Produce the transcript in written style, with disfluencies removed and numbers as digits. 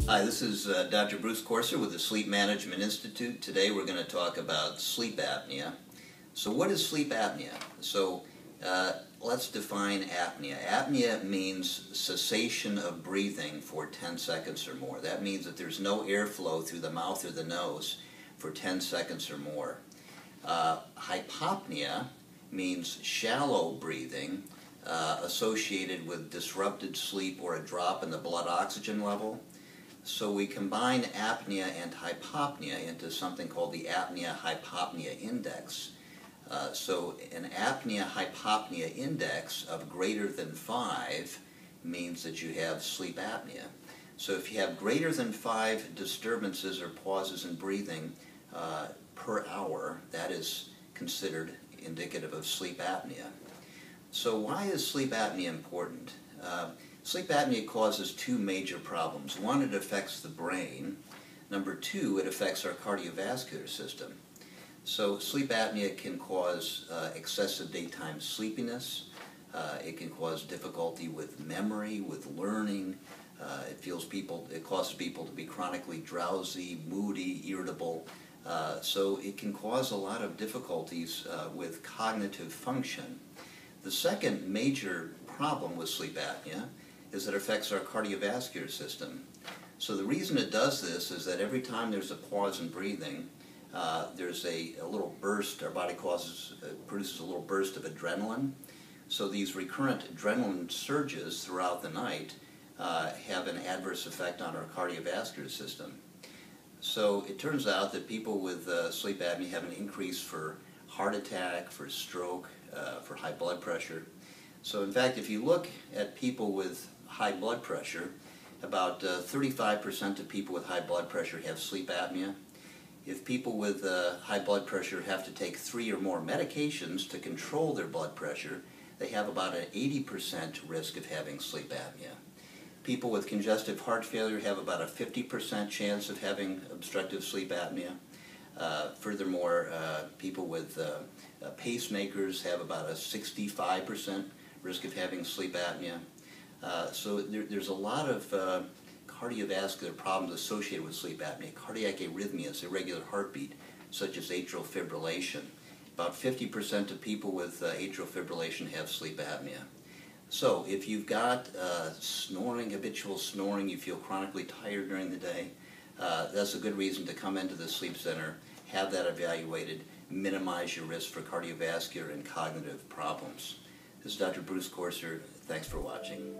Hi, this is Dr. Bruce Corser with the Sleep Management Institute. Today we're going to talk about sleep apnea. So what is sleep apnea? Let's define apnea. Apnea means cessation of breathing for 10 seconds or more. That means that there's no airflow through the mouth or the nose for 10 seconds or more. Hypopnea means shallow breathing associated with disrupted sleep or a drop in the blood oxygen level. So we combine apnea and hypopnea into something called the apnea-hypopnea index. So an apnea-hypopnea index of greater than 5 means that you have sleep apnea. So if you have greater than 5 disturbances or pauses in breathing per hour, that is considered indicative of sleep apnea. So why is sleep apnea important? Sleep apnea causes two major problems. One, it affects the brain. Number two, it affects our cardiovascular system. So sleep apnea can cause excessive daytime sleepiness. It can cause difficulty with memory, with learning. It causes people to be chronically drowsy, moody, irritable. So it can cause a lot of difficulties with cognitive function. The second major problem with sleep apnea is that it affects our cardiovascular system. So the reason it does this is that every time there's a pause in breathing, there's a little burst, our body produces a little burst of adrenaline. So these recurrent adrenaline surges throughout the night have an adverse effect on our cardiovascular system. So it turns out that people with sleep apnea have an increase for heart attack, for stroke, for high blood pressure. So in fact, if you look at people with high blood pressure, about 35% of people with high blood pressure have sleep apnea. If people with high blood pressure have to take 3 or more medications to control their blood pressure, they have about an 80% risk of having sleep apnea. People with congestive heart failure have about a 50% chance of having obstructive sleep apnea. Furthermore, people with pacemakers have about a 65% risk of having sleep apnea. So there's a lot of cardiovascular problems associated with sleep apnea. Cardiac arrhythmias, irregular heartbeat, such as atrial fibrillation. About 50% of people with atrial fibrillation have sleep apnea. So if you've got snoring, habitual snoring, you feel chronically tired during the day, that's a good reason to come into the sleep center, have that evaluated, minimize your risk for cardiovascular and cognitive problems. This is Dr. Bruce Corser. Thanks for watching.